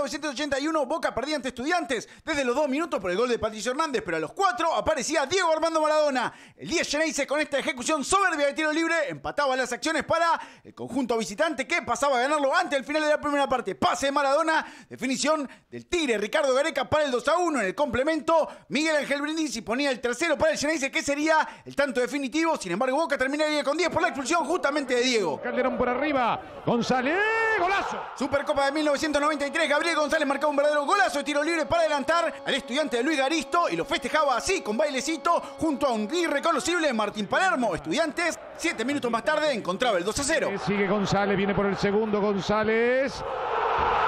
1981, Boca perdía ante Estudiantes desde los 2 minutos por el gol de Patricio Hernández, pero a los 4 aparecía Diego Armando Maradona. El 10 Xeneize, con esta ejecución soberbia de tiro libre, empataba las acciones para el conjunto visitante, que pasaba a ganarlo ante el final de la primera parte. Pase de Maradona, definición del Tigre Ricardo Gareca para el 2-1. En el complemento, Miguel Ángel Brindisi ponía el tercero para el Xeneize, que sería el tanto definitivo. Sin embargo, Boca terminaría con 10 por la expulsión justamente de Diego. Calderón por arriba, González, ¡golazo! Supercopa de 1993, Gabriel González marcaba un verdadero golazo de tiro libre para adelantar al Estudiante de Luis Garisto, y lo festejaba así, con bailecito, junto a un irreconocible Martín Palermo. Estudiantes, 7 minutos más tarde, encontraba el 2-0. Sigue González, viene por el segundo González.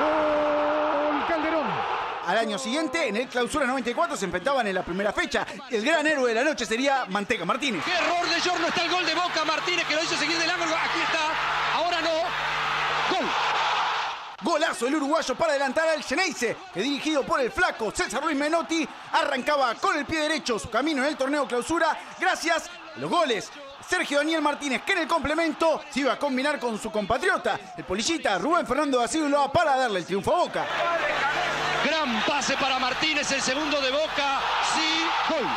¡Gol! Calderón. Al año siguiente, en el Clausura 94, se enfrentaban en la primera fecha. El gran héroe de la noche sería Manteca Martínez. ¡Qué error de Giorno! Está el gol de Boca. Martínez, que lo hizo seguir del ángulo. Aquí está. Ahora no. ¡Gol! Golazo del uruguayo para adelantar al Xeneize, que dirigido por el flaco César Luis Menotti, arrancaba con el pie derecho su camino en el torneo Clausura gracias a los goles Sergio Daniel Martínez, que en el complemento se iba a combinar con su compatriota, el polillita Rubén Fernando da Silva, para darle el triunfo a Boca. Gran pase para Martínez, el segundo de Boca. Sí, gol.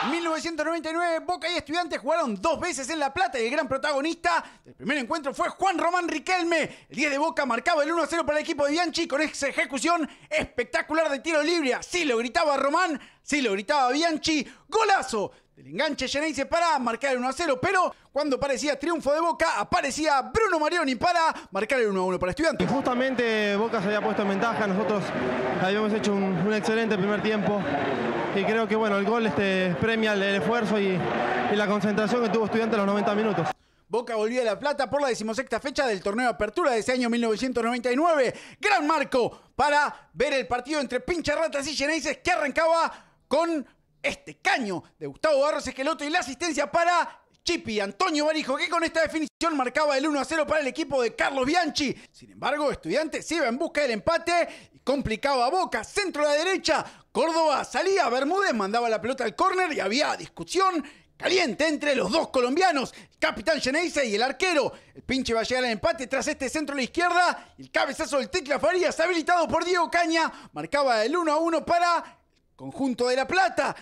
En 1999, Boca y Estudiantes jugaron 2 veces en La Plata, y el gran protagonista del primer encuentro fue Juan Román Riquelme. El 10 de Boca marcaba el 1-0 para el equipo de Bianchi con esa ejecución espectacular de tiro libre. Sí lo gritaba Román, sí lo gritaba Bianchi. ¡Golazo! Del enganche Xeneize para marcar el 1-0, pero cuando parecía triunfo de Boca, aparecía Bruno Marioni para marcar el 1-1 para Estudiantes. Justamente Boca se había puesto en ventaja, nosotros habíamos hecho un excelente primer tiempo, y creo que bueno, el gol premia el esfuerzo y la concentración que tuvo Estudiantes en los 90 minutos. Boca volvía a La Plata por la 16ª fecha del torneo de apertura de ese año 1999. Gran marco para ver el partido entre Pincharratas y Xeneize, que arrancaba con este caño de Gustavo Barros Esqueloto y la asistencia para Chipi Antonio Barijo, que con esta definición marcaba el 1-0 para el equipo de Carlos Bianchi. Sin embargo, Estudiantes se iba en busca del empate y complicaba a Boca. Centro a la derecha, Córdoba salía, Bermúdez mandaba la pelota al córner y había discusión caliente entre los dos colombianos, el capitán Xeneize y el arquero. El pinche va a llegar al empate tras este centro a la izquierda, y el cabezazo del Tecla Farías, habilitado por Diego Caña, marcaba el 1-1 para el conjunto de La Plata.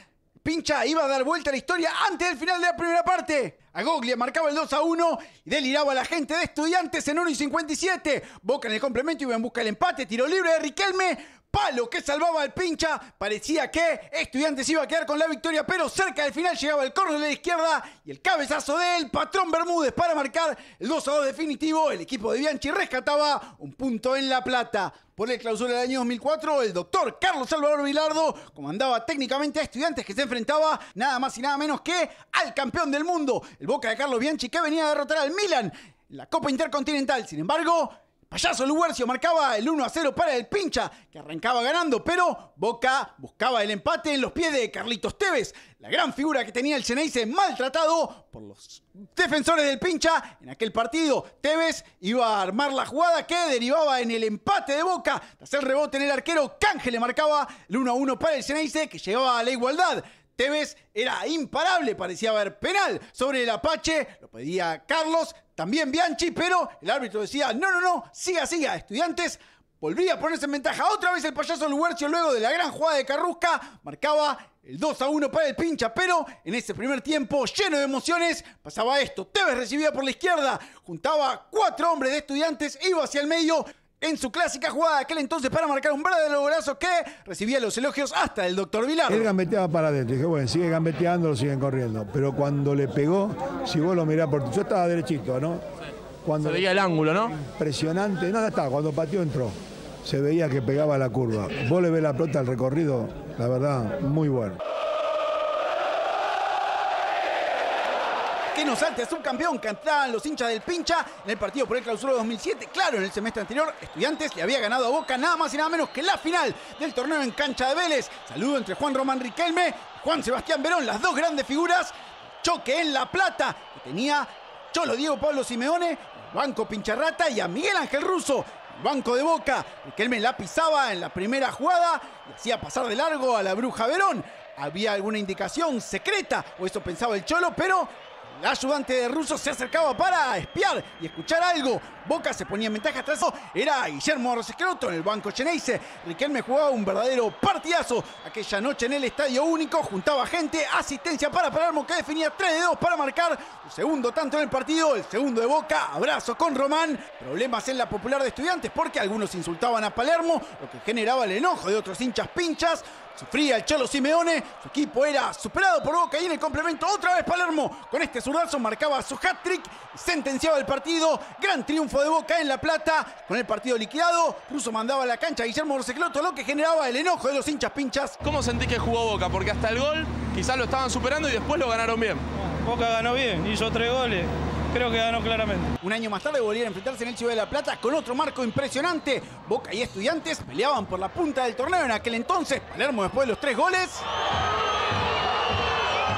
Pincha iba a dar vuelta a la historia antes del final de la primera parte. Agoglia marcaba el 2-1 y deliraba la gente de Estudiantes en 1:57. Boca en el complemento iba en busca del empate. Tiro libre de Riquelme. Palo que salvaba al Pincha. Parecía que Estudiantes iba a quedar con la victoria, pero cerca del final llegaba el córner de la izquierda y el cabezazo del patrón Bermúdez para marcar el 2-2 definitivo. El equipo de Bianchi rescataba un punto en La Plata. Por el Clausura del año 2004, el doctor Carlos Salvador Vilardo comandaba técnicamente a Estudiantes, que se enfrentaba nada más y nada menos que al campeón del mundo, el Boca de Carlos Bianchi, que venía a derrotar al Milan en la Copa Intercontinental. Sin embargo, Payaso Luguercio marcaba el 1-0 para el Pincha, que arrancaba ganando, pero Boca buscaba el empate en los pies de Carlitos Tevez, la gran figura que tenía el Xeneize, maltratado por los defensores del Pincha. En aquel partido, Tevez iba a armar la jugada que derivaba en el empate de Boca. Tras el rebote en el arquero, Canje le marcaba el 1-1 para el Xeneize, que llegaba a la igualdad. Tevez era imparable, parecía haber penal sobre el Apache, lo pedía Carlos, también Bianchi, pero el árbitro decía, no, siga. Estudiantes volvía a ponerse en ventaja. Otra vez el Payaso Luguercio, luego de la gran jugada de Carrusca, marcaba el 2-1 para el Pincha, pero en ese primer tiempo lleno de emociones pasaba esto. Tevez recibía por la izquierda, juntaba 4 hombres de Estudiantes, iba hacia el medio en su clásica jugada de aquel entonces para marcar un verdadero golazo que recibía los elogios hasta del doctor Vilardo. Él gambeteaba para adentro, dije, bueno, sigue gambeteando, lo siguen corriendo, pero cuando le pegó, si vos lo mirás yo estaba derechito, ¿no? Cuando se veía el ángulo, ¿no? Impresionante, no, está, cuando pateó entró, se veía que pegaba la curva. Vos le ves la pelota al recorrido, la verdad, muy bueno. Que nos salte subcampeón, cantaban los hinchas del Pincha en el partido por el Clausura 2007. Claro, en el semestre anterior, Estudiantes le había ganado a Boca nada más y nada menos que la final del torneo en cancha de Vélez. Saludo entre Juan Román Riquelme y Juan Sebastián Verón, las dos grandes figuras. Choque en La Plata, que tenía Cholo Diego Pablo Simeone, banco Pincharrata, y a Miguel Ángel Russo, el banco de Boca. Riquelme la pisaba en la primera jugada y hacía pasar de largo a la Bruja Verón. Había alguna indicación secreta, o eso pensaba el Cholo, pero el ayudante de Russo se acercaba para espiar y escuchar algo. Boca se ponía en ventaja atrás. Era Guillermo Rosesqueloto en el banco Xeneize. Riquelme jugaba un verdadero partidazo aquella noche en el Estadio Único. Juntaba gente, asistencia para Palermo, que definía 3-2 para marcar su segundo tanto en el partido. El segundo de Boca, abrazo con Román. Problemas en la Popular de Estudiantes porque algunos insultaban a Palermo, lo que generaba el enojo de otros hinchas pinchas. Sufría el Cholo Simeone, su equipo era superado por Boca y en el complemento otra vez Palermo con este zurdazo marcaba su hat-trick y sentenciaba el partido. Gran triunfo de Boca en La Plata. Con el partido liquidado, Russo mandaba a la cancha a Guillermo Rosesqueloto, lo que generaba el enojo de los hinchas pinchas. ¿Cómo sentí que jugó Boca? Porque hasta el gol quizás lo estaban superando y después lo ganaron bien. Boca ganó bien, hizo 3 goles. Creo que ganó claramente. Un año más tarde volvieron a enfrentarse en el Ciudad de La Plata con otro marco impresionante. Boca y Estudiantes peleaban por la punta del torneo en aquel entonces. Palermo, después de los 3 goles,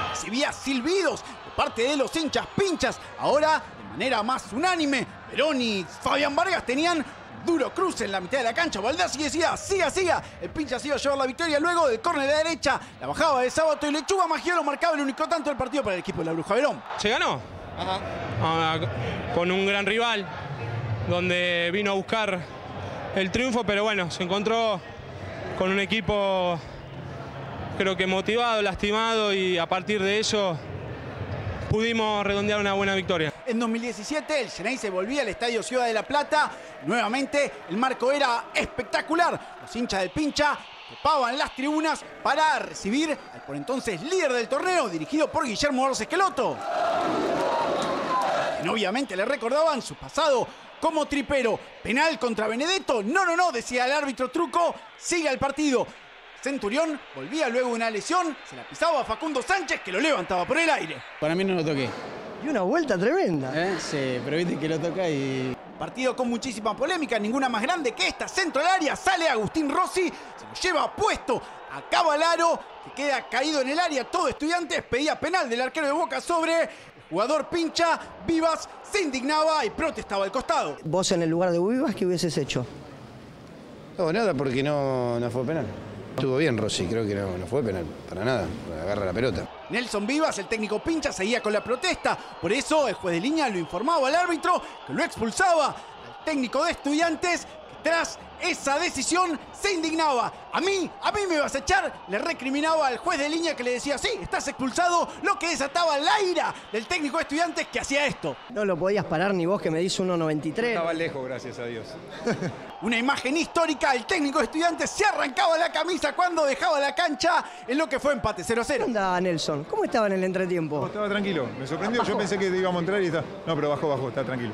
recibía silbidos de parte de los hinchas pinchas. Ahora, de manera más unánime, Perón y Fabián Vargas tenían duro cruce en la mitad de la cancha. Baldassi decía, siga, siga. El pincha se iba a llevar la victoria luego del córner de la derecha. La bajaba de Sábato y Lechuga Maggiolo marcaba el único tanto del partido para el equipo de la Bruja Verón. ¿Se ganó? Ajá. Con un gran rival, donde vino a buscar el triunfo, pero bueno, se encontró con un equipo creo que motivado, lastimado, y a partir de ello pudimos redondear una buena victoria. En 2017 el Xeneize volvía al Estadio Ciudad de La Plata. Nuevamente el marco era espectacular. Los hinchas del pincha ocupaban las tribunas para recibir al por entonces líder del torneo, dirigido por Guillermo Rosesqueloto. Obviamente le recordaban su pasado como tripero. Penal contra Benedetto. No, decía el árbitro Truco. Siga el partido. Centurión volvía luego de una lesión. Se la pisaba a Facundo Sánchez, que lo levantaba por el aire. Para mí no lo toqué. Y una vuelta tremenda. Sí, pero viste que lo toca y... Partido con muchísima polémica, ninguna más grande que esta. Centro al área, sale Agustín Rossi, se lo lleva puesto, acaba el aro, que queda caído en el área. Todo Estudiantes pedía penal del arquero de Boca sobre el jugador pincha. Vivas se indignaba y protestaba al costado. ¿Vos en el lugar de Vivas qué hubieses hecho? No, nada, porque no fue penal. Estuvo bien Rossi, creo que no fue penal, para nada, agarra la pelota. Nelson Vivas, el técnico pincha, seguía con la protesta. Por eso el juez de línea lo informaba al árbitro, que lo expulsaba al técnico de Estudiantes, que tras esa decisión se indignaba. A mí me vas a echar, le recriminaba al juez de línea, que le decía, sí, estás expulsado, lo que desataba la ira del técnico de Estudiantes, que hacía esto. No lo podías parar ni vos, que medís 1.93. Estaba lejos, gracias a Dios. Una imagen histórica, el técnico de Estudiantes se arrancaba la camisa cuando dejaba la cancha en lo que fue empate 0-0. ¿Cómo andaba Nelson? ¿Cómo estaba en el entretiempo? Estaba tranquilo, me sorprendió, yo pensé que íbamos a entrar y está. No, pero bajó, está tranquilo.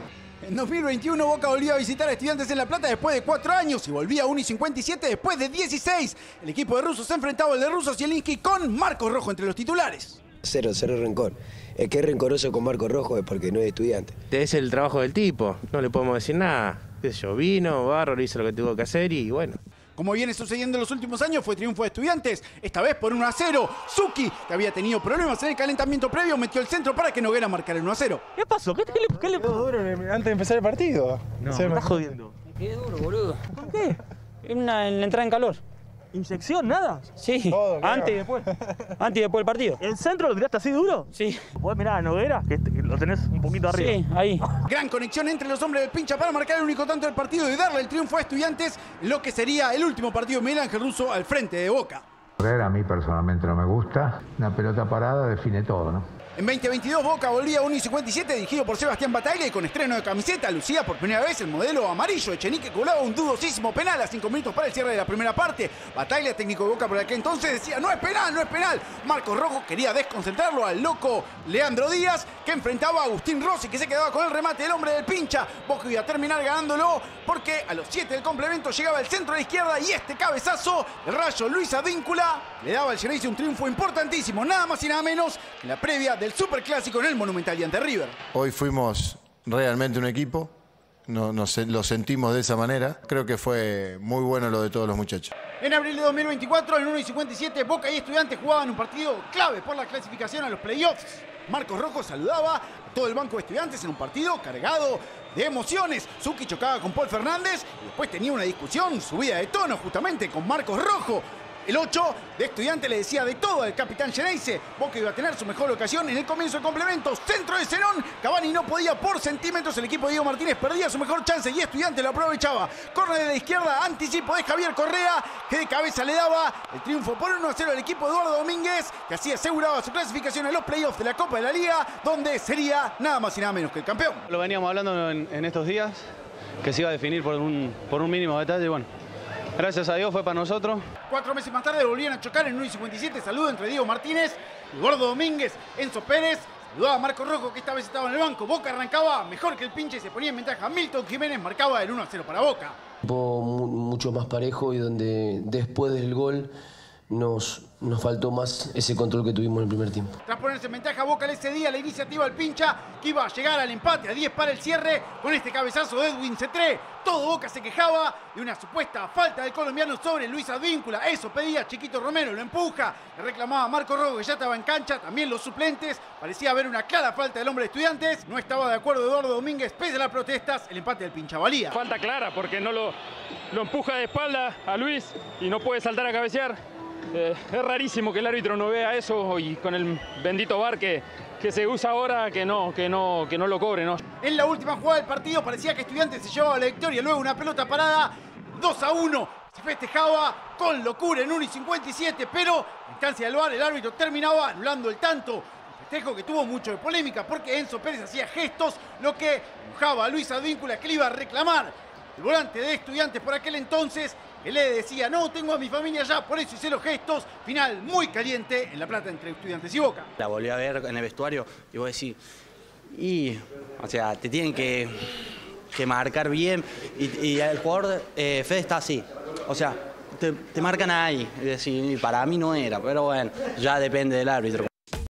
En 2021 Boca volvió a visitar a Estudiantes en La Plata después de 4 años y volvía a 1.57 después de 16. El equipo de Russo se enfrentaba al de Russo Zielinski con Marcos Rojo entre los titulares. Cero rencor. El que es rencoroso con Marcos Rojo es porque no es estudiante. Es el trabajo del tipo, no le podemos decir nada. Yo vino, bárbaro, hizo lo que tuvo que hacer y bueno. Como viene sucediendo en los últimos años, fue triunfo de Estudiantes, esta vez por 1-0. Zucchi, que había tenido problemas en el calentamiento previo, metió el centro para que Noguera marcara el 1-0. ¿Qué pasó? ¿Qué le pasó duro antes de empezar el partido? No, me estás jodiendo. Qué duro, boludo. ¿Por qué? En la entrada en calor. ¿Inyección? ¿Nada? Sí, todo, antes y después. Antes y después del partido. ¿El centro lo tiraste así duro? Sí. ¿Podés mirar a Noguera? Que lo tenés un poquito arriba. Sí, ahí. Gran conexión entre los hombres del pincha para marcar el único tanto del partido y darle el triunfo a Estudiantes, lo que sería el último partido de Miguel Ángel Russo al frente de Boca. A mí personalmente no me gusta. Una pelota parada define todo, ¿no? En 2022 Boca volvía a 1.57, dirigido por Sebastián Bataglia y con estreno de camiseta. Lucía por primera vez el modelo amarillo. Echenique cobraba un dudosísimo penal a 5 minutos para el cierre de la primera parte. Bataglia, técnico de Boca por aquel entonces, decía, no es penal, no es penal. Marcos Rojo quería desconcentrarlo al loco Leandro Díaz, que enfrentaba a Agustín Rossi, que se quedaba con el remate del hombre del pincha. Boca iba a terminar ganándolo porque a los 7 del complemento llegaba el centro a la izquierda y este cabezazo, el rayo Luis Advíncula, le daba al Xeneize un triunfo importantísimo, nada más y nada menos que la previa del Superclásico en el Monumental y ante River. Hoy fuimos realmente un equipo, lo sentimos de esa manera. Creo que fue muy bueno lo de todos los muchachos. En abril de 2024, en 1.57, Boca y Estudiantes jugaban un partido clave por la clasificación a los playoffs. Marcos Rojo saludaba a todo el banco de Estudiantes en un partido cargado de emociones. Zucchi chocaba con Paul Fernández y después tenía una discusión subida de tono justamente con Marcos Rojo. El 8 de Estudiantes le decía de todo al capitán Geneise. Boca iba a tener su mejor ocasión en el comienzo de complementos. Centro de Zenón. Cavani no podía por centímetros. El equipo de Diego Martínez perdía su mejor chance y Estudiantes lo aprovechaba. Córner de la izquierda. Anticipo de Javier Correa, que de cabeza le daba el triunfo por 1-0 al equipo de Eduardo Domínguez, que así aseguraba su clasificación a los playoffs de la Copa de la Liga, donde sería nada más y nada menos que el campeón. Lo veníamos hablando en estos días, que se iba a definir por un mínimo detalle. Bueno, gracias a Dios fue para nosotros. 4 meses más tarde volvían a chocar en 1:57. Saludo entre Diego Martínez, Eduardo Domínguez, Enzo Pérez. Saludaba a Marco Rojo, que esta vez estaba en el banco. Boca arrancaba mejor que el pinche y se ponía en ventaja. Milton Jiménez marcaba el 1-0 para Boca. Mucho más parejo y donde después del gol nos faltó más ese control que tuvimos en el primer tiempo. Tras ponerse en ventaja, Boca le cedía la iniciativa al pincha, que iba a llegar al empate a 10 para el cierre con este cabezazo de Edwin Cetré. Todo Boca se quejaba de una supuesta falta del colombiano sobre Luis Advíncula. Eso pedía Chiquito Romero, lo empuja. Le reclamaba Marco Rojo, que ya estaba en cancha. También los suplentes. Parecía haber una clara falta del hombre de Estudiantes. No estaba de acuerdo Eduardo Domínguez, pese a las protestas. El empate del pincha valía. Falta clara porque no lo empuja de espalda a Luis y no puede saltar a cabecear. Es rarísimo que el árbitro no vea eso y con el bendito VAR que se usa ahora que no lo cobre, ¿no? En la última jugada del partido parecía que Estudiantes se llevaba la victoria. Luego una pelota parada, 2-1. Se festejaba con locura en 1:57, pero en instancia del VAR el árbitro terminaba anulando el tanto. Un festejo que tuvo mucho de polémica porque Enzo Pérez hacía gestos, lo que enojaba a Luis Advíncula, que le iba a reclamar. El volante de Estudiantes por aquel entonces, que le decía, no, tengo a mi familia allá, por eso hice los gestos. Final muy caliente en La Plata entre Estudiantes y Boca. La volví a ver en el vestuario y vos decís, o sea, te tienen que marcar bien y el jugador Fede está así, o sea, te marcan ahí, es decir, para mí no era, pero bueno, ya depende del árbitro.